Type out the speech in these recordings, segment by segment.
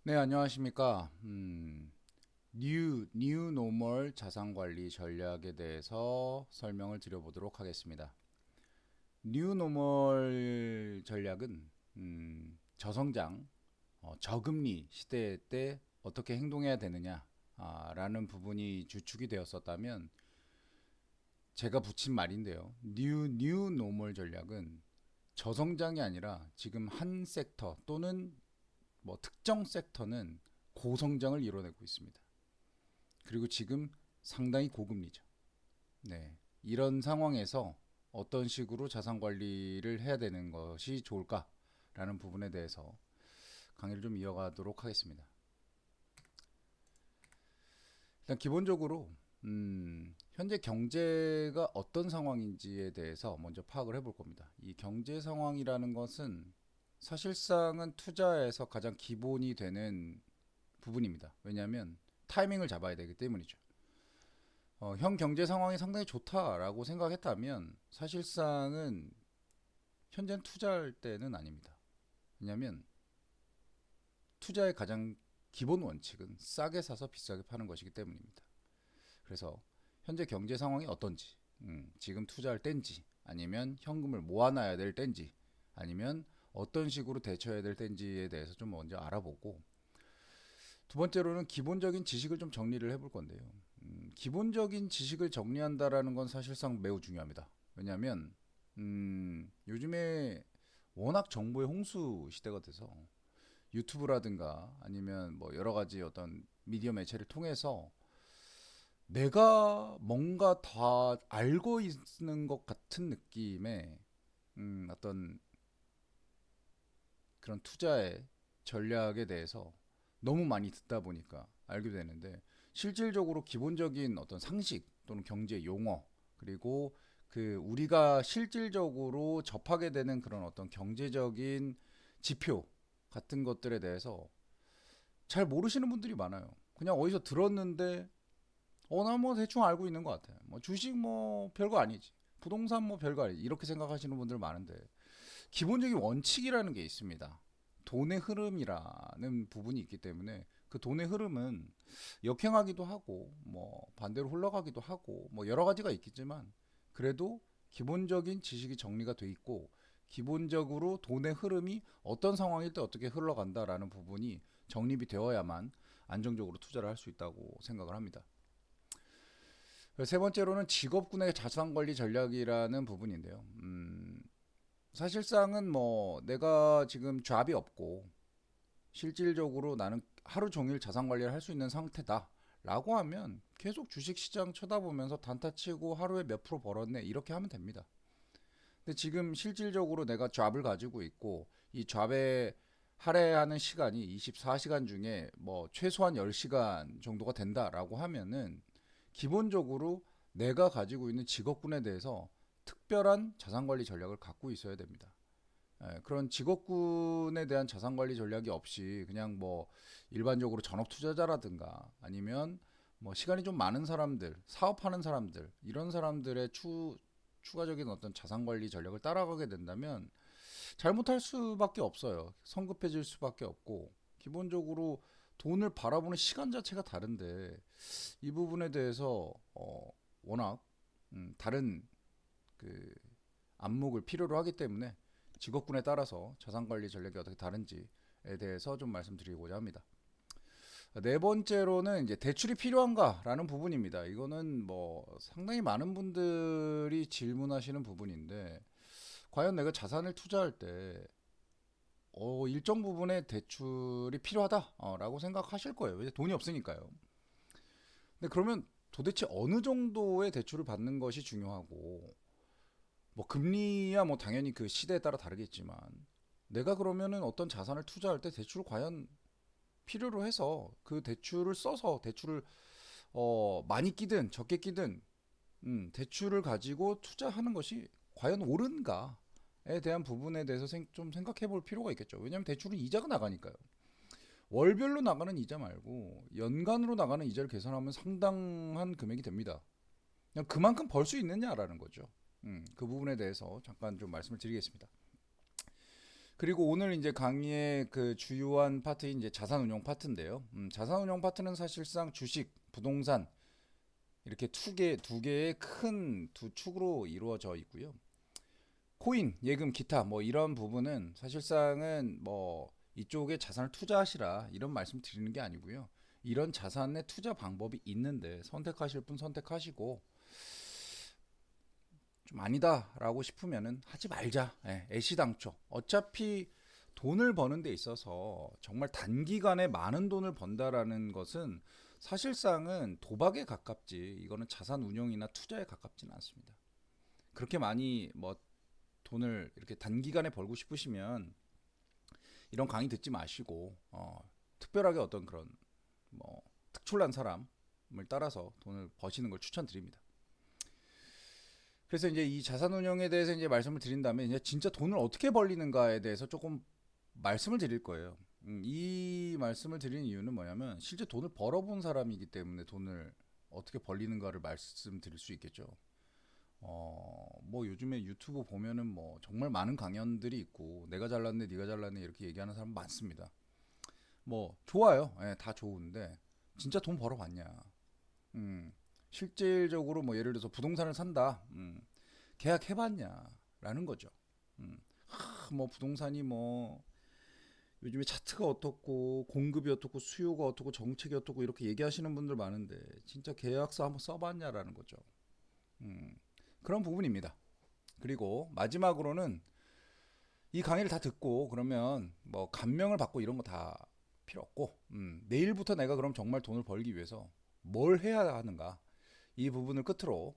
네, 안녕하십니까. 뉴 노멀 자산관리 전략에 대해서 설명을 드려보도록 하겠습니다. 뉴 노멀 전략은 저성장, 저금리 시대 때 어떻게 행동해야 되느냐라는 부분이 주축이 되었었다면 제가 붙인 말인데요. 뉴 노멀 전략은 저성장이 아니라 지금 한 섹터 또는 뭐 특정 섹터는 고성장을 이뤄내고 있습니다. 그리고 지금 상당히 고금리죠. 네. 이런 상황에서 어떤 식으로 자산 관리를 해야 되는 것이 좋을까라는 부분에 대해서 강의를 좀 이어가도록 하겠습니다. 일단 기본적으로 현재 경제가 어떤 상황인지에 대해서 먼저 파악을 해볼 겁니다. 이 경제 상황이라는 것은 사실상은 투자에서 가장 기본이 되는 부분입니다. 왜냐하면 타이밍을 잡아야 되기 때문이죠. 현 경제 상황이 상당히 좋다라고 생각했다면 사실상은 현재는 투자할 때는 아닙니다. 왜냐하면 투자의 가장 기본 원칙은 싸게 사서 비싸게 파는 것이기 때문입니다. 그래서 현재 경제 상황이 어떤지, 지금 투자할 땐지, 아니면 현금을 모아놔야 될 땐지, 아니면 어떤 식으로 대처해야 될 땐지에 대해서 좀 먼저 알아보고, 두 번째로는 기본적인 지식을 좀 정리를 해볼 건데요. 기본적인 지식을 정리한다라는 건 사실상 매우 중요합니다. 왜냐하면 요즘에 워낙 정보의 홍수 시대가 돼서 유튜브라든가 아니면 뭐 여러 가지 어떤 미디어 매체를 통해서 내가 뭔가 다 알고 있는 것 같은 느낌의 어떤 그런 투자의 전략에 대해서 너무 많이 듣다 보니까 알게 되는데 실질적으로 기본적인 어떤 상식 또는 경제 용어 그리고 그 우리가 실질적으로 접하게 되는 그런 어떤 경제적인 지표 같은 것들에 대해서 잘 모르시는 분들이 많아요. 그냥 어디서 들었는데 나 뭐 대충 알고 있는 것 같아요. 뭐 주식 뭐 별거 아니지. 부동산 뭐 별거 아니지. 이렇게 생각하시는 분들 많은데 기본적인 원칙이라는 게 있습니다. 돈의 흐름이라는 부분이 있기 때문에 그 돈의 흐름은 역행하기도 하고 뭐 반대로 흘러가기도 하고 뭐 여러 가지가 있겠지만 그래도 기본적인 지식이 정리가 돼 있고 기본적으로 돈의 흐름이 어떤 상황일 때 어떻게 흘러간다라는 부분이 정립이 되어야만 안정적으로 투자를 할 수 있다고 생각을 합니다. 세 번째로는 직업군의 자산관리 전략이라는 부분인데요. 사실상은 뭐 내가 지금 잡이 없고 실질적으로 나는 하루 종일 자산 관리를 할 수 있는 상태다. 라고 하면 계속 주식시장 쳐다보면서 단타 치고 하루에 몇 프로 벌었네. 이렇게 하면 됩니다. 근데 지금 실질적으로 내가 잡을 가지고 있고 이 잡에 할애하는 시간이 24시간 중에 뭐 최소한 10시간 정도가 된다라고 하면은 기본적으로 내가 가지고 있는 직업군에 대해서 특별한 자산관리 전략을 갖고 있어야 됩니다. 그런 직업군에 대한 자산관리 전략이 없이 그냥 뭐 일반적으로 전업 투자자라든가 아니면 뭐 시간이 좀 많은 사람들, 사업하는 사람들 이런 사람들의 추가적인 어떤 자산관리 전략을 따라가게 된다면 잘못할 수밖에 없어요. 성급해질 수밖에 없고 기본적으로 돈을 바라보는 시간 자체가 다른데 이 부분에 대해서 워낙 다른 그 안목을 필요로 하기 때문에 직업군에 따라서 자산관리 전략이 어떻게 다른지에 대해서 좀 말씀드리고자 합니다. 네 번째로는 이제 대출이 필요한가라는 부분입니다. 이거는 뭐 상당히 많은 분들이 질문하시는 부분인데 과연 내가 자산을 투자할 때 일정 부분의 대출이 필요하다라고 생각하실 거예요. 왜 돈이 없으니까요. 근데 그러면 도대체 어느 정도의 대출을 받는 것이 중요하고 뭐 금리야 뭐 당연히 그 시대에 따라 다르겠지만 내가 그러면은 어떤 자산을 투자할 때 대출을 과연 필요로 해서 그 대출을 써서 대출을 많이 끼든 적게 끼든 대출을 가지고 투자하는 것이 과연 옳은가에 대한 부분에 대해서 좀 생각해 볼 필요가 있겠죠. 왜냐하면 대출은 이자가 나가니까요. 월별로 나가는 이자 말고 연간으로 나가는 이자를 계산하면 상당한 금액이 됩니다. 그냥 그만큼 벌 수 있느냐라는 거죠. 그 부분에 대해서 잠깐 좀 말씀을 드리겠습니다. 그리고 오늘 이제 강의의 그 주요한 파트인 이제 자산운용 파트인데요. 자산운용 파트는 사실상 주식, 부동산 이렇게 두 개의 큰 두 축으로 이루어져 있고요. 코인, 예금, 기타 뭐 이런 부분은 사실상은 뭐 이쪽에 자산을 투자하시라 이런 말씀 드리는 게 아니고요. 이런 자산의 투자 방법이 있는데 선택하실 분 선택하시고 좀 아니다라고 싶으면은 하지 말자. 예, 애시당초. 어차피 돈을 버는 데 있어서 정말 단기간에 많은 돈을 번다라는 것은 사실상은 도박에 가깝지 이거는 자산 운용이나 투자에 가깝지는 않습니다. 그렇게 많이 뭐 돈을 이렇게 단기간에 벌고 싶으시면 이런 강의 듣지 마시고 특별하게 어떤 그런 뭐 특출난 사람을 따라서 돈을 버시는 걸 추천드립니다. 그래서 이제 이 자산운용에 대해서 이제 말씀을 드린 다음에 이제 진짜 돈을 어떻게 벌리는가에 대해서 조금 말씀을 드릴 거예요. 이 말씀을 드리는 이유는 뭐냐면 실제 돈을 벌어본 사람이기 때문에 돈을 어떻게 벌리는가를 말씀드릴 수 있겠죠. 뭐 요즘에 유튜브 보면은 뭐 정말 많은 강연들이 있고 내가 잘났네, 네가 잘났네 이렇게 얘기하는 사람 많습니다. 뭐 좋아요, 예, 다 좋은데 진짜 돈 벌어봤냐? 실질적으로 뭐 예를 들어서 부동산을 산다, 계약해봤냐라는 거죠. 뭐 부동산이 뭐 요즘에 차트가 어떻고 공급이 어떻고 수요가 어떻고 정책이 어떻고 이렇게 얘기하시는 분들 많은데 진짜 계약서 한번 써봤냐라는 거죠. 음, 그런 부분입니다. 그리고 마지막으로는 이 강의를 다 듣고 그러면 뭐 감명을 받고 이런 거 다 필요 없고 내일부터 내가 그럼 정말 돈을 벌기 위해서 뭘 해야 하는가 이 부분을 끝으로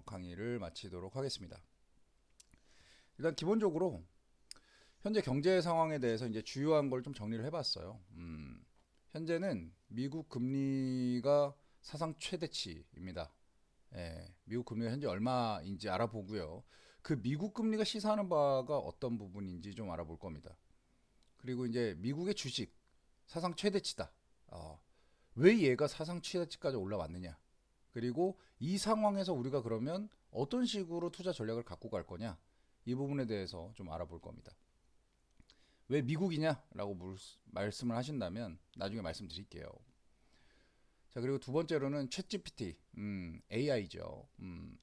강의를 마치도록 하겠습니다. 일단 기본적으로 현재 경제 상황에 대해서 이제 주요한 걸 좀 정리를 해봤어요. 현재는 미국 금리가 사상 최대치입니다. 예, 미국 금리가 현재 얼마인지 알아보고요. 그 미국 금리가 시사하는 바가 어떤 부분인지 좀 알아볼 겁니다. 그리고 이제 미국의 주식 사상 최대치다. 왜 얘가 사상 최대치까지 올라왔느냐? 그리고 이 상황에서 우리가 그러면 어떤 식으로 투자 전략을 갖고 갈 거냐? 이 부분에 대해서 좀 알아볼 겁니다. 왜 미국이냐라고 말씀을 하신다면 나중에 말씀드릴게요. 자, 그리고 두 번째로는 챗 GPT, AI죠.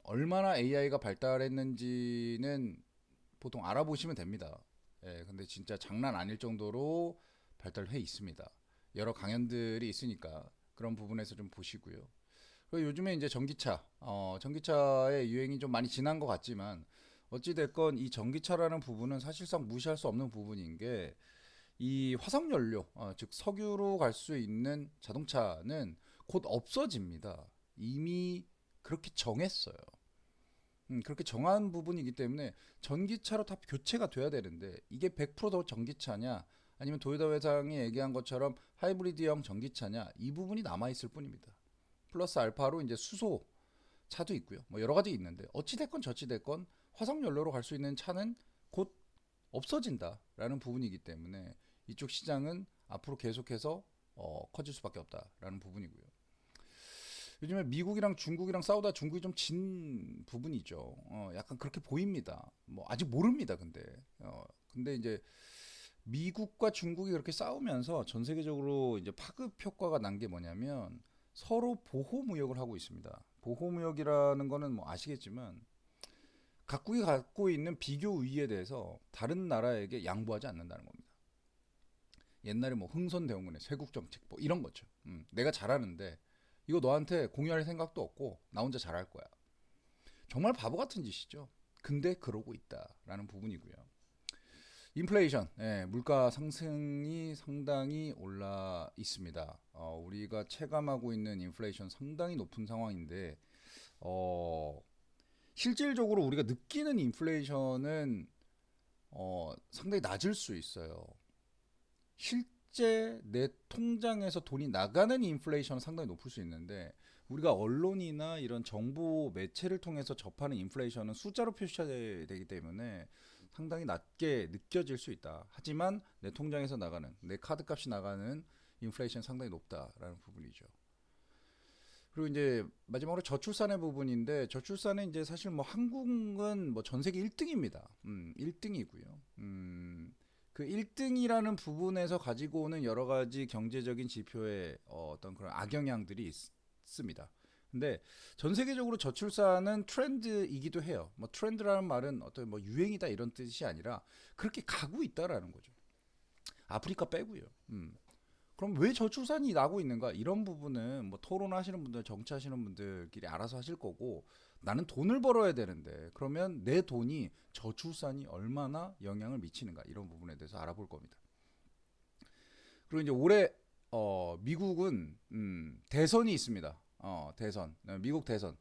얼마나 AI가 발달했는지는 보통 알아보시면 됩니다. 예, 근데 진짜 장난 아닐 정도로 발달해 있습니다. 여러 강연들이 있으니까 그런 부분에서 좀 보시고요. 그리고 요즘에 이제 전기차의 유행이 좀 많이 지난 것 같지만 어찌됐건 이 전기차라는 부분은 사실상 무시할 수 없는 부분인 게 이 화석연료, 즉 석유로 갈 수 있는 자동차는 곧 없어집니다. 이미 그렇게 정했어요. 그렇게 정한 부분이기 때문에 전기차로 다 교체가 돼야 되는데 이게 100%더 전기차냐 아니면 도요타 회장이 얘기한 것처럼 하이브리드형 전기차냐 이 부분이 남아 있을 뿐입니다. 플러스 알파로 이제 수소 차도 있고요. 뭐 여러 가지 있는데 어찌 됐건 저찌 됐건 화석 연료로 갈 수 있는 차는 곧 없어진다라는 부분이기 때문에 이쪽 시장은 앞으로 계속해서 커질 수밖에 없다라는 부분이고요. 요즘에 미국이랑 중국이랑 싸우다 중국이 좀 진 부분이죠. 약간 그렇게 보입니다. 뭐 아직 모릅니다. 근데 이제 미국과 중국이 그렇게 싸우면서 전 세계적으로 이제 파급 효과가 난 게 뭐냐면 서로 보호 무역을 하고 있습니다. 보호 무역이라는 거는 뭐 아시겠지만 각국이 갖고 있는 비교 우위에 대해서 다른 나라에게 양보하지 않는다는 겁니다. 옛날에 뭐 흥선대원군의 쇄국 정책 뭐 이런 거죠. 내가 잘하는데 이거 너한테 공유할 생각도 없고 나 혼자 잘할 거야. 정말 바보 같은 짓이죠. 근데 그러고 있다라는 부분이고요. 인플레이션, 예, 물가 상승이 상당히 올라 있습니다. 우리가 체감하고 있는 인플레이션 상당히 높은 상황인데, 어, 실질적으로 우리가 느끼는 인플레이션은 상당히 낮을 수 있어요. 실제 내 통장에서 돈이 나가는 인플레이션은 상당히 높을 수 있는데 우리가 언론이나 이런 정보 매체를 통해서 접하는 인플레이션은 숫자로 표시되기 때문에 상당히 낮게 느껴질 수 있다. 하지만 내 통장에서 나가는 내 카드값이 나가는 인플레이션 상당히 높다라는 부분이죠. 그리고 이제 마지막으로 저출산의 부분인데 저출산은 이제 사실 뭐 한국은 뭐 전 세계 1등입니다. 1등이고요. 그 1등이라는 부분에서 가지고 오는 여러 가지 경제적인 지표의 어떤 그런 악영향들이 있습니다. 근데 전 세계적으로 저출산은 트렌드이기도 해요. 뭐 트렌드라는 말은 어떤 뭐 유행이다 이런 뜻이 아니라 그렇게 가고 있다라는 거죠. 아프리카 빼고요. 그럼 왜 저출산이 나고 있는가? 이런 부분은 뭐 토론하시는 분들, 정치하시는 분들끼리 알아서 하실 거고 나는 돈을 벌어야 되는데 그러면 내 돈이 저출산이 얼마나 영향을 미치는가? 이런 부분에 대해서 알아볼 겁니다. 그리고 이제 올해 미국은 대선이 있습니다. 대선. 미국 대선.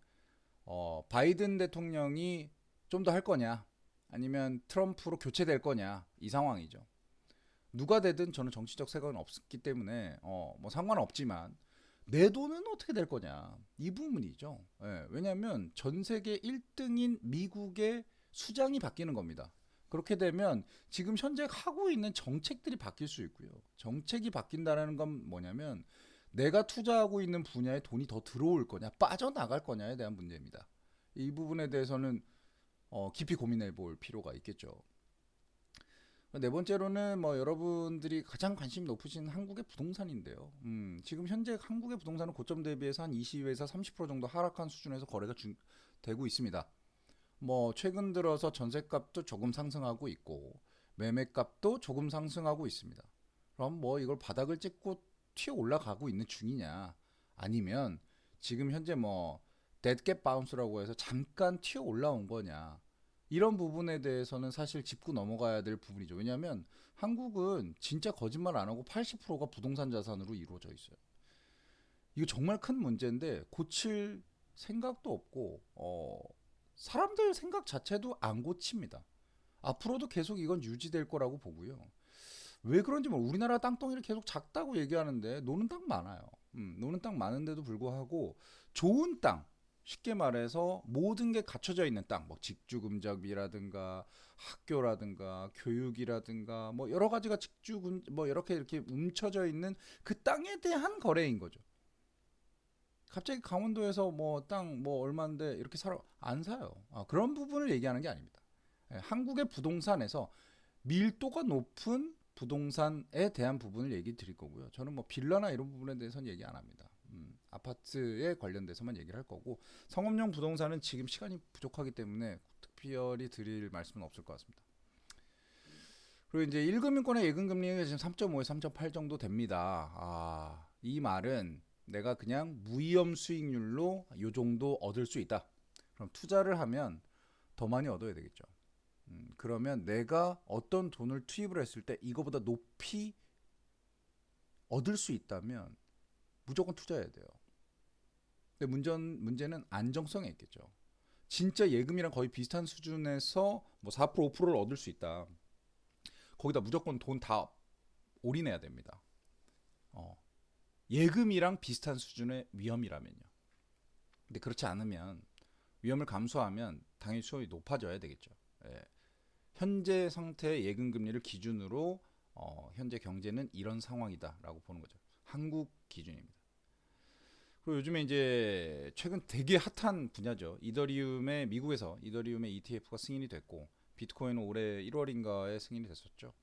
바이든 대통령이 좀 더 할 거냐? 아니면 트럼프로 교체될 거냐? 이 상황이죠. 누가 되든 저는 정치적 세력은 없기 때문에 뭐 상관은 없지만 내 돈은 어떻게 될 거냐 이 부분이죠. 예, 왜냐하면 전 세계 1등인 미국의 수장이 바뀌는 겁니다. 그렇게 되면 지금 현재 하고 있는 정책들이 바뀔 수 있고요. 정책이 바뀐다는 건 뭐냐면 내가 투자하고 있는 분야에 돈이 더 들어올 거냐 빠져나갈 거냐에 대한 문제입니다. 이 부분에 대해서는 깊이 고민해 볼 필요가 있겠죠. 네 번째로는 뭐 여러분들이 가장 관심 높으신 한국의 부동산인데요. 지금 현재 한국의 부동산은 고점 대비해서 한 20에서 30% 정도 하락한 수준에서 거래가 되고 있습니다. 뭐 최근 들어서 전세값도 조금 상승하고 있고 매매값도 조금 상승하고 있습니다. 그럼 뭐 이걸 바닥을 찍고 튀어 올라가고 있는 중이냐? 아니면 지금 현재 뭐 데드캣 바운스라고 해서 잠깐 튀어 올라온 거냐? 이런 부분에 대해서는 사실 짚고 넘어가야 될 부분이죠. 왜냐하면 한국은 진짜 거짓말 안 하고 80%가 부동산 자산으로 이루어져 있어요. 이거 정말 큰 문제인데 고칠 생각도 없고 사람들 생각 자체도 안 고칩니다. 앞으로도 계속 이건 유지될 거라고 보고요. 왜 그런지 우리나라 땅덩이를 계속 작다고 얘기하는데 노는 땅 많아요. 노는 땅 많은데도 불구하고 좋은 땅, 쉽게 말해서 모든 게 갖춰져 있는 땅, 뭐 직주금작이라든가 학교라든가 교육이라든가 뭐 여러 가지가 직주금 뭐 이렇게 뭉쳐져 있는 그 땅에 대한 거래인 거죠. 갑자기 강원도에서 뭐 땅 뭐 얼마인데 이렇게 사러 안 사요. 그런 부분을 얘기하는 게 아닙니다. 한국의 부동산에서 밀도가 높은 부동산에 대한 부분을 얘기 드릴 거고요. 저는 뭐 빌라나 이런 부분에 대해서는 얘기 안 합니다. 아파트에 관련돼서만 얘기를 할 거고 상업용 부동산은 지금 시간이 부족하기 때문에 특별히 드릴 말씀은 없을 것 같습니다. 그리고 이제 1금융권의 예금금리가 지금 3.5에 3.8 정도 됩니다. 이 말은 내가 그냥 무위험 수익률로 이 정도 얻을 수 있다. 그럼 투자를 하면 더 많이 얻어야 되겠죠. 그러면 내가 어떤 돈을 투입을 했을 때 이거보다 높이 얻을 수 있다면 무조건 투자해야 돼요. 근데 문제는 안정성에 있겠죠. 진짜 예금이랑 거의 비슷한 수준에서 뭐 4% 5%를 얻을 수 있다. 거기다 무조건 돈 다 올인해야 됩니다. 예금이랑 비슷한 수준의 위험이라면요. 근데 그렇지 않으면 위험을 감수하면 당연히 수익이 높아져야 되겠죠. 예. 현재 상태의 예금 금리를 기준으로 현재 경제는 이런 상황이다라고 보는 거죠. 한국 기준입니다. 그리고 요즘에 이제 최근 되게 핫한 분야죠. 미국에서 이더리움의 ETF가 승인이 됐고 비트코인은 올해 1월인가에 승인이 됐었죠.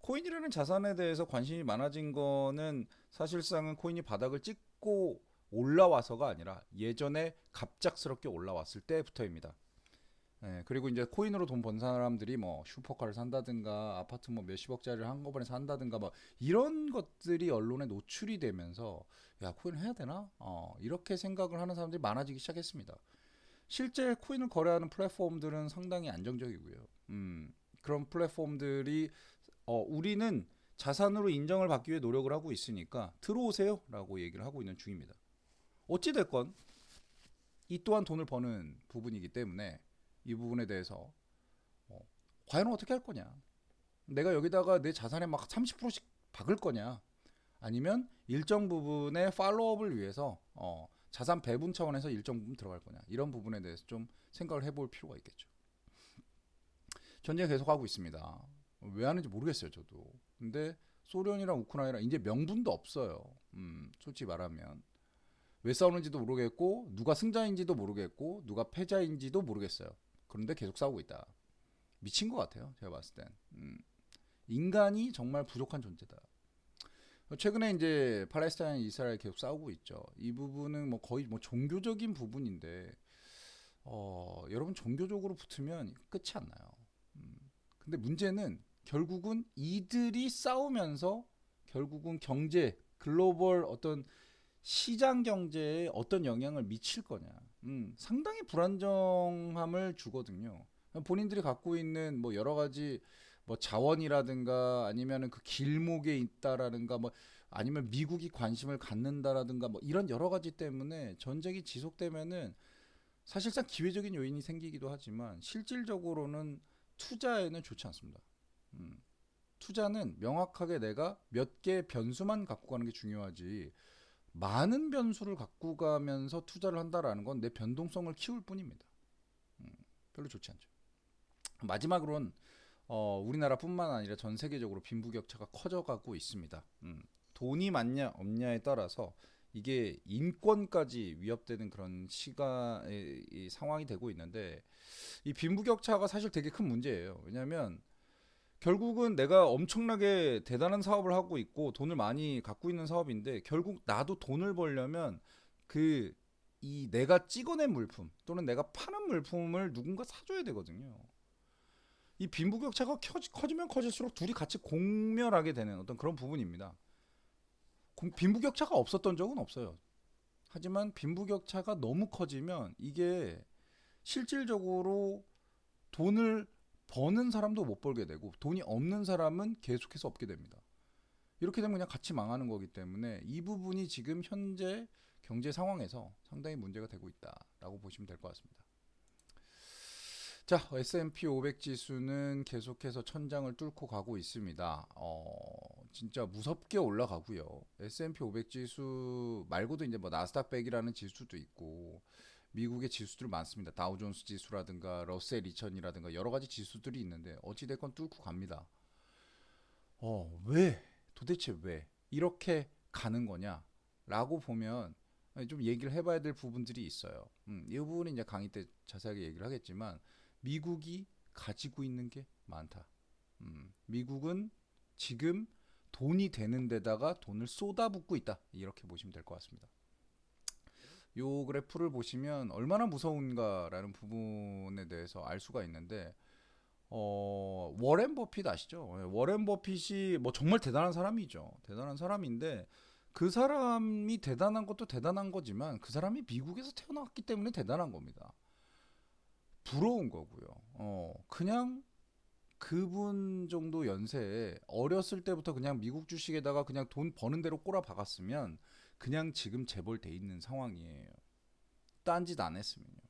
코인이라는 자산에 대해서 관심이 많아진 거는 사실상은 코인이 바닥을 찍고 올라와서가 아니라 예전에 갑작스럽게 올라왔을 때부터입니다. 그리고 이제 코인으로 돈 번 사람들이 뭐 슈퍼카를 산다든가 아파트 뭐 몇십억짜리를 한꺼번에 산다든가 뭐 이런 것들이 언론에 노출이 되면서 야 코인 해야 되나? 이렇게 생각을 하는 사람들이 많아지기 시작했습니다. 실제 코인을 거래하는 플랫폼들은 상당히 안정적이고요. 그런 플랫폼들이 우리는 자산으로 인정을 받기 위해 노력을 하고 있으니까 들어오세요 라고 얘기를 하고 있는 중입니다. 어찌됐건 이 또한 돈을 버는 부분이기 때문에 이 부분에 대해서 과연 어떻게 할 거냐, 내가 여기다가 내 자산에 막 30%씩 박을 거냐, 아니면 일정 부분의 팔로업을 위해서 자산 배분 차원에서 일정 부분 들어갈 거냐, 이런 부분에 대해서 좀 생각을 해볼 필요가 있겠죠. 전쟁 계속하고 있습니다. 왜 하는지 모르겠어요 저도. 근데 소련이랑 우크라이나 이제 명분도 없어요. 솔직히 말하면 왜 싸우는지도 모르겠고 누가 승자인지도 모르겠고 누가 패자인지도 모르겠어요. 그런데 계속 싸우고 있다. 미친 것 같아요 제가 봤을 땐. 인간이 정말 부족한 존재다. 최근에 이제 팔레스타인 이스라엘 계속 싸우고 있죠. 이 부분은 뭐 거의 뭐 종교적인 부분인데 여러분 종교적으로 붙으면 끝이 안 나요. 근데 문제는 결국은 이들이 싸우면서 결국은 경제, 글로벌 어떤 시장 경제에 어떤 영향을 미칠 거냐. 상당히 불안정함을 주거든요. 본인들이 갖고 있는 뭐 여러 가지 뭐 자원이라든가 아니면은 그 길목에 있다라든가 뭐 아니면 미국이 관심을 갖는다라든가 뭐 이런 여러 가지 때문에 전쟁이 지속되면은 사실상 기회적인 요인이 생기기도 하지만 실질적으로는 투자에는 좋지 않습니다. 음, 투자는 명확하게 내가 몇 개 변수만 갖고 가는 게 중요하지 많은 변수를 갖고 가면서 투자를 한다라는 건 내 변동성을 키울 뿐입니다. 별로 좋지 않죠. 마지막으로는 우리나라뿐만 아니라 전 세계적으로 빈부격차가 커져가고 있습니다. 돈이 많냐 없냐에 따라서 이게 인권까지 위협되는 그런 이 상황이 되고 있는데 이 빈부격차가 사실 되게 큰 문제예요. 왜냐하면 결국은 내가 엄청나게 대단한 사업을 하고 있고 돈을 많이 갖고 있는 사업인데 결국 나도 돈을 벌려면 그 이 내가 찍어낸 물품 또는 내가 파는 물품을 누군가 사줘야 되거든요. 이 빈부격차가 커지면 커질수록 둘이 같이 공멸하게 되는 어떤 그런 부분입니다. 빈부격차가 없었던 적은 없어요. 하지만 빈부격차가 너무 커지면 이게 실질적으로 돈을 버는 사람도 못 벌게 되고 돈이 없는 사람은 계속해서 없게 됩니다. 이렇게 되면 그냥 같이 망하는 거기 때문에 이 부분이 지금 현재 경제 상황에서 상당히 문제가 되고 있다라고 보시면 될 것 같습니다. 자, S&P 500 지수는 계속해서 천장을 뚫고 가고 있습니다. 진짜 무섭게 올라가고요. S&P 500 지수 말고도 이제 뭐 나스닥 100이라는 지수도 있고 미국의 지수들 많습니다. 다우존스 지수라든가 러셀 2000이라든가 여러 가지 지수들이 있는데 어찌됐건 뚫고 갑니다. 왜? 도대체 왜 이렇게 가는 거냐라고 보면 좀 얘기를 해봐야 될 부분들이 있어요. 이 부분은 이제 강의 때 자세하게 얘기를 하겠지만 미국이 가지고 있는 게 많다. 미국은 지금 돈이 되는 데다가 돈을 쏟아붓고 있다. 이렇게 보시면 될 것 같습니다. 요 그래프를 보시면 얼마나 무서운가라는 부분에 대해서 알 수가 있는데 워렌 버핏 아시죠? 워렌 버핏이 뭐 정말 대단한 사람이죠. 대단한 사람인데 그 사람이 대단한 것도 대단한 거지만 그 사람이 미국에서 태어났기 때문에 대단한 겁니다. 부러운 거고요. 그냥 그분 정도 연세에 어렸을 때부터 그냥 미국 주식에다가 그냥 돈 버는 대로 꼬라 박았으면 그냥 지금 재벌 돼 있는 상황이에요. 딴짓 안 했으면요.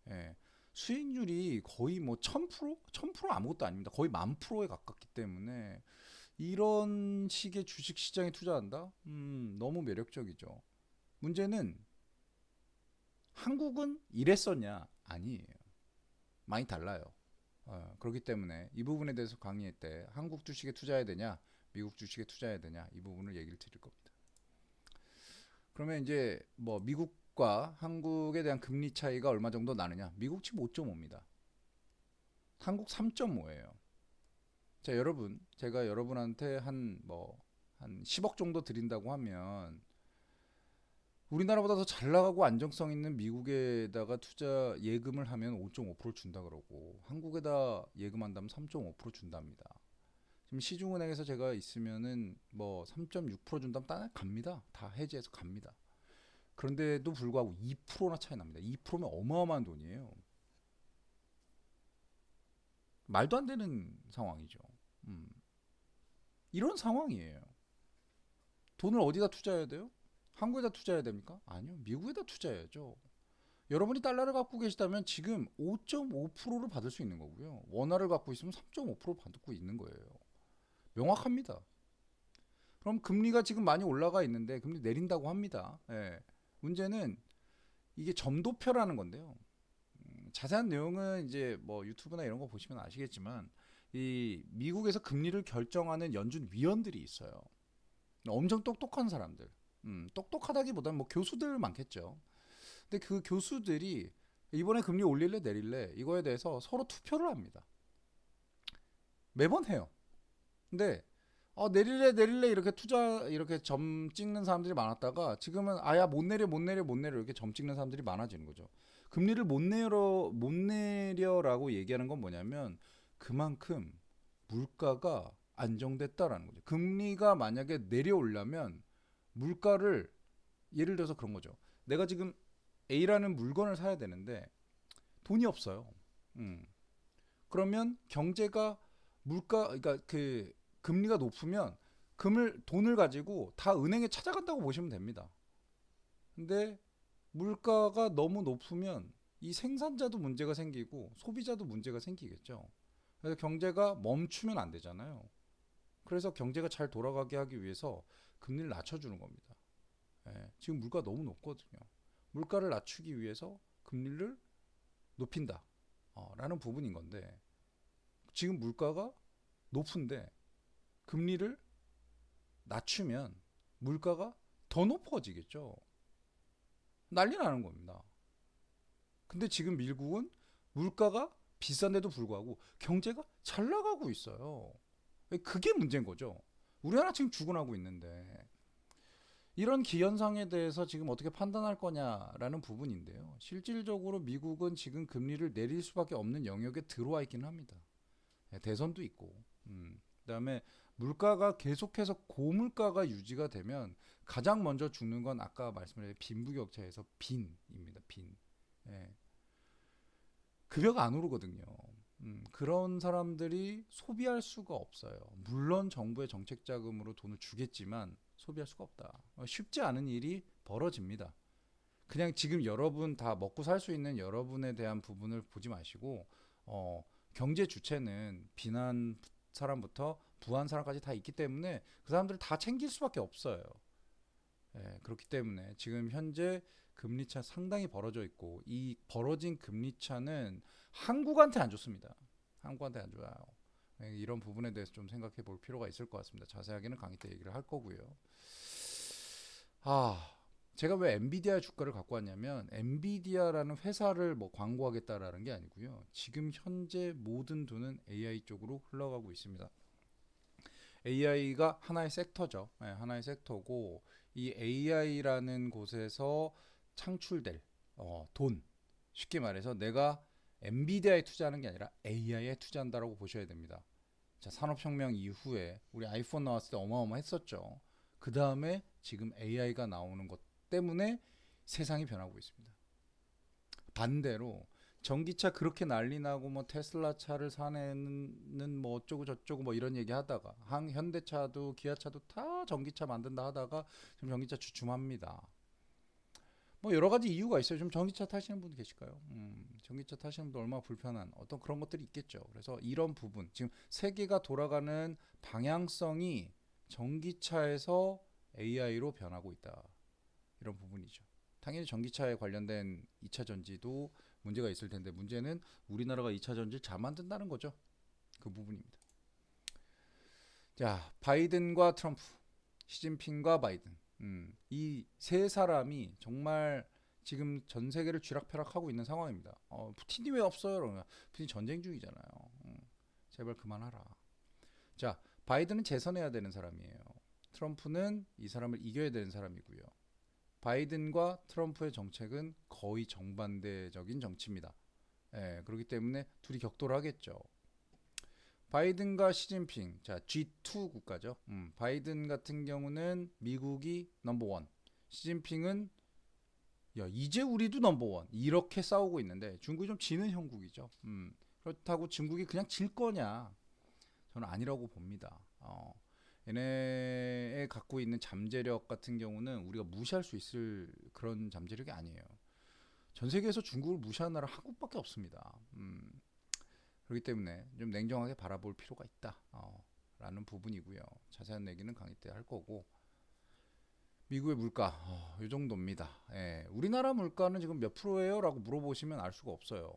예. 수익률이 거의 뭐 1000%? 1000% 아무것도 아닙니다. 거의 10,000%에 가깝기 때문에 이런 식의 주식 시장에 투자한다? 너무 매력적이죠. 문제는 한국은 이랬었냐? 아니에요. 많이 달라요. 그렇기 때문에 이 부분에 대해서 강의할 때 한국 주식에 투자해야 되냐, 미국 주식에 투자해야 되냐 이 부분을 얘기를 드릴 겁니다. 그러면 이제 뭐 미국과 한국에 대한 금리 차이가 얼마 정도 나느냐? 미국 지금 5.5입니다. 한국 3.5예요. 자, 여러분, 제가 여러분한테 한 10억 정도 드린다고 하면 우리나라보다 더 잘 나가고 안정성 있는 미국에다가 투자 예금을 하면 5.5% 준다 그러고 한국에다 예금한다면 3.5% 준답니다. 지금 시중은행에서 제가 있으면은 뭐 3.6% 준다면 딱 갑니다. 다 해지해서 갑니다. 그런데도 불구하고 2%나 차이 납니다. 2%면 어마어마한 돈이에요. 말도 안 되는 상황이죠. 이런 상황이에요. 돈을 어디다 투자해야 돼요? 한국에다 투자해야 됩니까? 아니요. 미국에다 투자해야죠. 여러분이 달러를 갖고 계시다면 지금 5.5%를 받을 수 있는 거고요. 원화를 갖고 있으면 3.5% 받고 있는 거예요. 명확합니다. 그럼 금리가 지금 많이 올라가 있는데 금리 내린다고 합니다. 예. 문제는 이게 점도표라는 건데요. 자세한 내용은 이제 뭐 유튜브나 이런 거 보시면 아시겠지만 이 미국에서 금리를 결정하는 연준 위원들이 있어요. 엄청 똑똑한 사람들. 똑똑하다기보다는 뭐 교수들 많겠죠. 근데 그 교수들이 이번에 금리 올릴래 내릴래 이거에 대해서 서로 투표를 합니다. 매번 해요. 근데 내릴래 내릴래 이렇게 투자 이렇게 점 찍는 사람들이 많았다가 지금은 아야 못 내려 못 내려 못 내려 이렇게 점 찍는 사람들이 많아지는 거죠. 금리를 못 내려라고 얘기하는 건 뭐냐면 그만큼 물가가 안정됐다라는 거죠. 금리가 만약에 내려오려면 물가를 예를 들어서 그런 거죠. 내가 지금 A라는 물건을 사야 되는데 돈이 없어요. 음. 그러면 경제가 그러니까 그 금리가 높으면 돈을 가지고 다 은행에 찾아간다고 보시면 됩니다. 근데 물가가 너무 높으면 이 생산자도 문제가 생기고 소비자도 문제가 생기겠죠. 그래서 경제가 멈추면 안 되잖아요. 그래서 경제가 잘 돌아가게 하기 위해서 금리를 낮춰주는 겁니다. 예, 지금 물가 너무 높거든요. 물가를 낮추기 위해서 금리를 높인다. 라는 부분인 건데 지금 물가가 높은데 금리를 낮추면 물가가 더 높아지겠죠. 난리 나는 겁니다. 근데 지금 미국은 물가가 비싼데도 불구하고 경제가 잘 나가고 있어요. 그게 문제인 거죠. 우리나라 지금 죽어나고 있는데 이런 기현상에 대해서 지금 어떻게 판단할 거냐라는 부분인데요. 실질적으로 미국은 지금 금리를 내릴 수밖에 없는 영역에 들어와 있기는 합니다. 대선도 있고, 그다음에 물가가 계속해서 고물가가 유지가 되면 가장 먼저 죽는 건 아까 말씀드린 빈부격차에서 빈입니다. 빈. 예. 급여가 안 오르거든요. 그런 사람들이 소비할 수가 없어요. 물론 정부의 정책 자금으로 돈을 주겠지만 소비할 수가 없다. 쉽지 않은 일이 벌어집니다. 그냥 지금 여러분 다 먹고 살 수 있는 여러분에 대한 부분을 보지 마시고 경제 주체는 빈한 사람부터 부한 사람까지 다 있기 때문에 그 사람들을 다 챙길 수밖에 없어요. 예, 그렇기 때문에 지금 현재 금리차 상당히 벌어져 있고 이 벌어진 금리차는 한국한테 안 좋습니다. 한국한테 안 좋아요. 예, 이런 부분에 대해서 좀 생각해 볼 필요가 있을 것 같습니다. 자세하게는 강의 때 얘기를 할 거고요. 제가 왜 엔비디아 주가를 갖고 왔냐면 엔비디아라는 회사를 뭐 광고하겠다라는 게 아니고요. 지금 현재 모든 돈은 AI 쪽으로 흘러가고 있습니다. AI가 하나의 섹터죠. 네, 하나의 섹터고 이 AI라는 곳에서 창출될 돈, 쉽게 말해서 내가 엔비디아에 투자하는 게 아니라 AI에 투자한다라고 보셔야 됩니다. 자, 산업혁명 이후에 우리 아이폰 나왔을 때 어마어마했었죠. 그 다음에 지금 AI가 나오는 것 때문에 세상이 변하고 있습니다. 반대로 전기차 그렇게 난리 나고 뭐 테슬라 차를 사내는 뭐 어쩌고 저쩌고 뭐 이런 얘기 하다가 현대차도 기아차도 다 전기차 만든다 하다가 지금 전기차 주춤합니다. 뭐 여러 가지 이유가 있어요. 좀 전기차 타시는 분 계실까요? 전기차 타시는 분 얼마나 불편한 어떤 그런 것들이 있겠죠. 그래서 이런 부분 지금 세계가 돌아가는 방향성이 전기차에서 AI로 변하고 있다. 이런 부분이죠. 당연히 전기차에 관련된 2차 전지도 문제가 있을 텐데 문제는 우리나라가 2차 전지를 잘 만든다는 거죠. 그 부분입니다. 자, 바이든과 트럼프, 시진핑과 바이든. 이 세 사람이 정말 지금 전 세계를 쥐락펴락하고 있는 상황입니다. 푸틴이 왜 없어요? 그러면 푸틴 전쟁 중이잖아요. 제발 그만하라. 자, 바이든은 재선해야 되는 사람이에요. 트럼프는 이 사람을 이겨야 되는 사람이고요. 바이든과 트럼프의 정책은 거의 정반대적인 정치입니다. 예, 그렇기 때문에 둘이 격돌을 하겠죠. 바이든과 시진핑, 자 G2 국가죠. 바이든 같은 경우는 미국이 넘버원, 시진핑은 야 이제 우리도 넘버원 이렇게 싸우고 있는데 중국이 좀 지는 형국이죠. 그렇다고 중국이 그냥 질 거냐? 저는 아니라고 봅니다. 얘네에 갖고 있는 잠재력 같은 경우는 우리가 무시할 수 있을 그런 잠재력이 아니에요. 전 세계에서 중국을 무시하는 나라 한국밖에 없습니다. 그렇기 때문에 좀 냉정하게 바라볼 필요가 있다. 라는 부분이고요. 자세한 얘기는 강의 때 할 거고 미국의 물가 이 정도입니다. 예, 우리나라 물가는 지금 몇 프로예요? 라고 물어보시면 알 수가 없어요.